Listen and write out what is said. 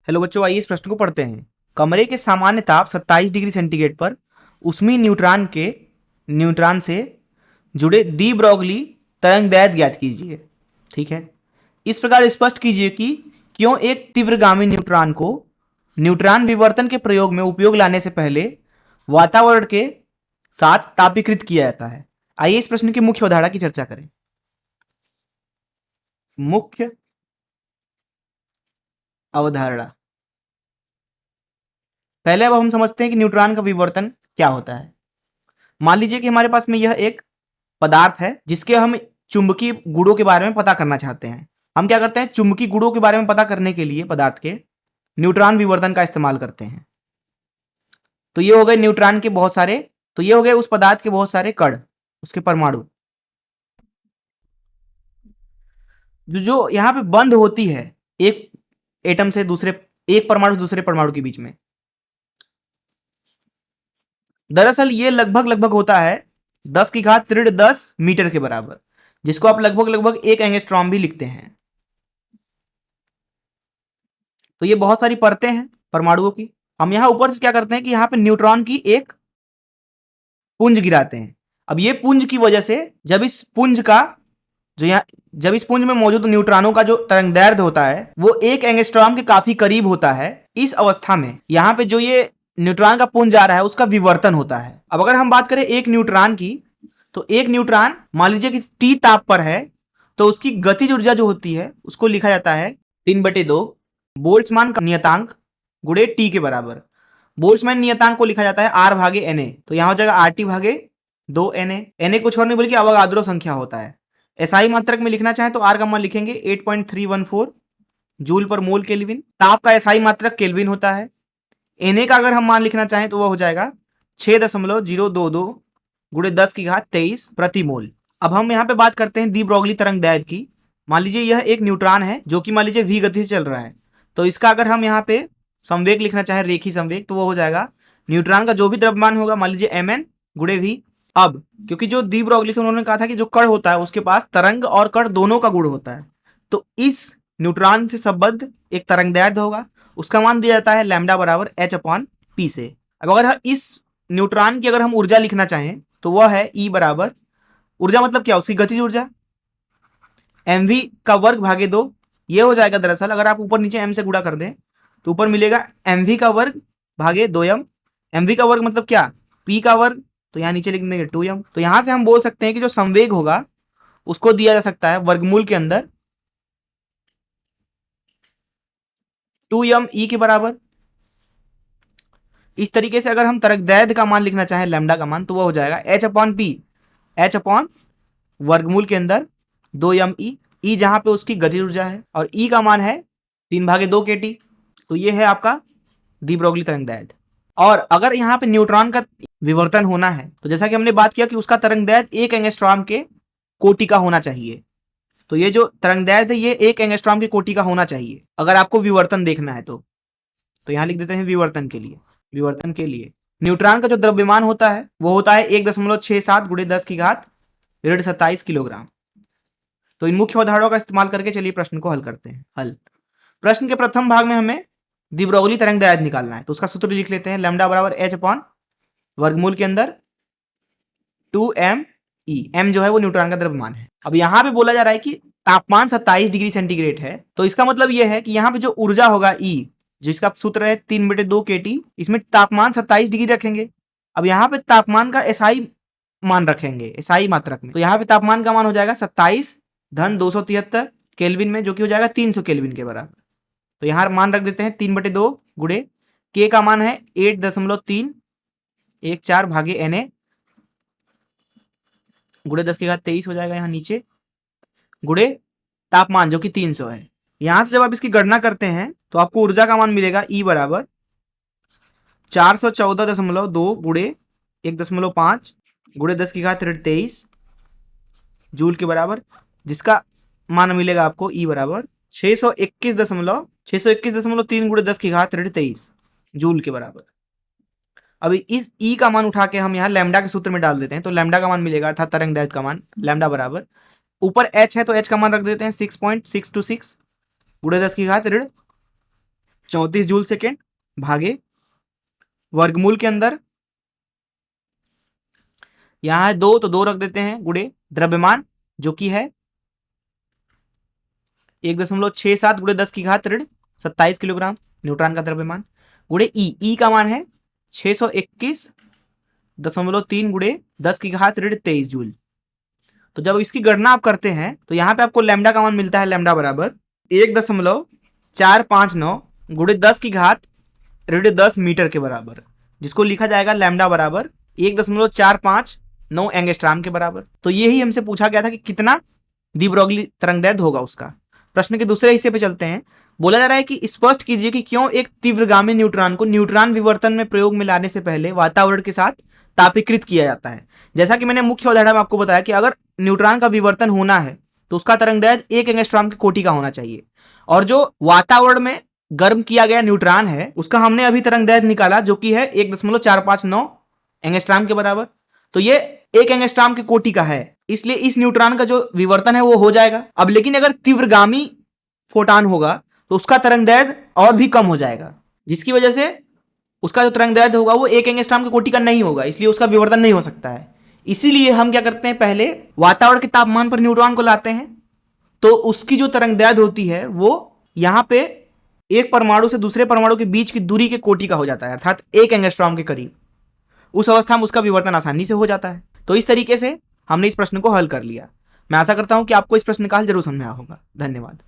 Hello बच्चों, आइए इस प्रश्न को पढ़ते हैं। कमरे के सामान्य ताप 27 डिग्री सेंटीग्रेड पर उष्मीय न्यूट्रॉन से जुड़े दी ब्रोगली तरंगदैर्घ्य ज्ञात कीजिए। ठीक है, इस प्रकार स्पष्ट कीजिए कि क्यों एक तीव्रगामी न्यूट्रॉन को न्यूट्रॉन विवर्तन के प्रयोग में उपयोग लाने से पहले वातावरण के साथ तापीकृत किया जाता है। आइए इस प्रश्न की मुख्य अवधारणा की चर्चा करें। मुख्य अवधारणा, पहले अब हम समझते हैं कि न्यूट्रॉन का विवर्तन क्या होता है। मान लीजिए कि हमारे पास में यह एक पदार्थ है जिसके हम चुंबकीय गुणों के बारे में पता करना चाहते हैं। हम क्या करते हैं, चुंबकीय गुणों के बारे में पता करने के लिए पदार्थ के न्यूट्रॉन विवर्तन का इस्तेमाल करते हैं। तो ये हो गए न्यूट्रॉन के बहुत सारे, तो ये हो गए उस पदार्थ के बहुत सारे कण, उसके परमाणु जो यहाँ पे बंद होती है एक एटम से दूसरे, एक परमाणु से दूसरे परमाणु के बीच में। दरअसल ये लगभग होता है 10 की घात ऋण 10 मीटर के बराबर, जिसको आप लगभग 1 एंगस्ट्रॉम भी लिखते हैं। तो ये बहुत सारी परतें हैं परमाणुओं की। हम यहां ऊपर से क्या करते हैं कि यहां पे न्यूट्रॉन की एक पुंज गिराते हैं। अब ये पुंज की वजह से जब इस पुंज में मौजूद न्यूट्रॉनों का जो तरंगदैर्घ्य होता है वो 1 एंगस्ट्रॉम के काफी करीब होता है। इस अवस्था में यहाँ पे जो ये न्यूट्रॉन का पुंज आ रहा है उसका विवर्तन होता है। अब अगर हम बात करें एक न्यूट्रॉन की, तो एक न्यूट्रॉन मान लीजिए कि टी ताप पर है, तो उसकी गतिज ऊर्जा जो होती है उसको लिखा जाता है 3/2 बोल्ट्जमान का नियतांक गुणे टी के बराबर। बोल्ट्जमान नियतांक को लिखा जाता है आर भागे एन ए, तो यहां हो जाएगा आर टी भागे 2 एन ए। एन ए कुछ और नहीं बल्कि अवगाद्रो संख्या होता है। एसआई मात्रक में लिखना चाहें तो आर का मान लिखेंगे 8.314 जूल पर मोल केल्विन। ताप का एसआई मात्रक केल्विन होता है। एन ए का अगर हम मान लिखना चाहें तो वह हो जाएगा 6.022 गुणे 10 की घात 23 प्रति मोल। अब हम यहाँ पे बात करते हैं दी ब्रोगली तरंगदैर्घ्य की। मान लीजिए यह एक न्यूट्रॉन है जो कि मान लीजिए v गति से चल रहा है, तो इसका अगर हम यहाँ पे संवेग लिखना चाहें, रेखी संवेग, तो वो हो जाएगा न्यूट्रॉन का जो भी द्रव्यमान होगा मान लीजिए mn गुणे v। अब क्योंकि जो दी ब्रोगली से उन्होंने कहा था कि जो कण होता है उसके पास तरंग और कण दोनों का गुण होता है, तो इस न्यूट्रॉन से संबद्ध एक तरंगदैर्घ्य होगा, उसका मान दिया जाता है लैम्डा बराबर h/p से। अब अगर इस न्यूट्रॉन की अगर हम ऊर्जा लिखना चाहें तो वह है E बराबर, ऊर्जा मतलब क्या, उसकी गतिज ऊर्जा mv का वर्ग भागे 2। ये हो जाएगा दरअसल अगर आप ऊपर नीचे m से गुणा कर दें तो ऊपर मिलेगा mv का वर्ग भागे 2m। mv का वर्ग मतलब क्या, p का वर्ग, तो यहाँ नीचे लिख देंगे 2m। तो यहां से हम बोल सकते हैं कि जो संवेग होगा उसको दिया जा सकता है वर्गमूल के अंदर 2m e के बराबर। इस तरीके से अगर हम तरंगदैर्घ्य का मान लिखना चाहें लैम्डा का मान, तो वो हो जाएगा h/p, h अपॉन वर्गमूल के अंदर 2m e, e जहां पे उसकी गतिज ऊर्जा है और e का मान है 3/2 kT। तो ये है आपका दी ब्रोगली तरंगदैर्घ्य। और अगर यहाँ पे न्यूट्रॉन का विवर्तन होना है तो जैसा कि हमने बात किया कि उसका तरंगदैर्घ्य 1 एंगस्ट्रॉम के कोटि का होना चाहिए। तो ये जो तरंगदैर्घ्य है ये 1 एंगस्ट्रॉम के कोटि का होना चाहिए अगर आपको विवर्तन देखना है तो यहाँ लिख देते हैं विवर्तन के लिए न्यूट्रॉन का जो द्रव्यमान होता है वो होता है 1.67 गुणे 10 की घात ऋण 27 किलोग्राम। तो इन मुख्य अवधारणाओं का इस्तेमाल करके चलिए प्रश्न को हल करते हैं। हल, प्रश्न के प्रथम भाग में हमें दी ब्रोगली तरंगदैर्घ्य निकालना है, तो उसका सूत्र लिख लेते हैं लैम्डा बराबर h अपॉन वर्गमूल के अंदर 2m e। m जो है वो न्यूट्रॉन का द्रव्यमान है। अब यहाँ पे बोला जा रहा है कि तापमान 27 डिग्री सेंटीग्रेड है, तो इसका मतलब यह है कि यहाँ पे जो ऊर्जा होगा E, जिसका सूत्र है 3/2 kT, इसमें तापमान 27 डिग्री रखेंगे। अब यहाँ पे तापमान का एसआई मान रखेंगे एसआई मात्रक में, तो यहाँ पे तापमान का मान हो जाएगा 27 धन 273 केल्विन में, जो कि हो जाएगा 300 केल्विन के बराबर। तो यहाँ मान रख देते हैं 3/2 गुणे के का मान है 8.314 भागे Na गुणे 10 की घात 23 हो जाएगा यहाँ नीचे, गुणे तापमान जो कि 300 है। यहां से जब आप इसकी गणना करते हैं तो आपको ऊर्जा का मान मिलेगा E बराबर 414.2 गुणे 1.5 गुणे 10 की घात 23 जूल के बराबर, जिसका मान मिलेगा आपको E बराबर 621.3 गुणे 10 की घात 23 जूल के बराबर। अभी इस E का मान उठा के हम यहाँ लैम्डा के सूत्र में डाल देते हैं, तो लैम्डा का मान मिलेगा अर्थात तरंगदैर्घ्य का मान लैम्डा बराबर, ऊपर h है तो h का मान रख देते हैं 6.626 गुणे 10 की घात 34 जूल सेकेंड भागे वर्गमूल के अंदर यहां है 2 तो 2 रख देते हैं, गुणे द्रव्यमान जो कि है 1.67 गुणे 10 की घात ऋण 27 किलोग्राम न्यूट्रॉन का द्रव्यमान, गुणे ई का मान है 621.3 गुणे 10 की घात ऋण 23 जूल। तो जब इसकी गणना आप करते हैं तो यहां पे आपको लैम्डा का मान मिलता है, लैम्डा बराबर 1.459 गुणे 10 की घात ऋण 10 मीटर के बराबर, जिसको लिखा जाएगा लैम्डा बराबर 1.459 एंगस्ट्रॉम के बराबर। तो यही हमसे पूछा गया था कि कितना डी ब्रोगली तरंगदैर्ध्य होगा उसका। प्रश्न के दूसरे हिस्से पे चलते हैं। बोला जा रहा है कि स्पष्ट कीजिए कि क्यों एक तीव्रगामी न्यूट्रॉन को न्यूट्रॉन विवर्तन में प्रयोग में लाने से पहले वातावरण के साथ तापीकृत किया जाता है। जैसा कि मैंने मुख्य उदाहरण में आपको बताया कि अगर न्यूट्रॉन का विवर्तन होना है तो उसका तरंगदैर्ध्य 1 एंगस्ट्रॉम की कोटि का होना चाहिए, और जो वातावरण में गर्म किया गया न्यूट्रॉन है उसका हमने अभी तरंगदैर्ध्य निकाला जो कि है 1.459 एंगस्ट्रॉम के बराबर। तो ये 1 एंगस्ट्रॉम की कोटि का है, इसलिए इस न्यूट्रॉन का जो विवर्तन है वो हो जाएगा। अब लेकिन अगर तीव्रगामी फोटॉन होगा तो उसका तरंगदैर्ध्य और भी कम हो जाएगा, जिसकी वजह से उसका जो तरंगदैर्ध्य होगा वो 1 एंगस्ट्रॉम की कोटि का नहीं होगा, इसलिए उसका विवर्तन नहीं हो सकता है। इसीलिए हम क्या करते हैं, पहले वातावरण के तापमान पर न्यूट्रॉन को लाते हैं, तो उसकी जो तरंगदैर्ध्य होती है वो यहां पे एक परमाणु से दूसरे परमाणु के बीच की दूरी के कोटि का हो जाता है, अर्थात 1 एंगस्ट्रॉम के करीब। उस अवस्था में उसका विवर्तन आसानी से हो जाता है। तो इस तरीके से हमने इस प्रश्न को हल कर लिया। मैं आशा करता हूं कि आपको इस प्रश्न का हल जरूर समझ में आया होगा। धन्यवाद।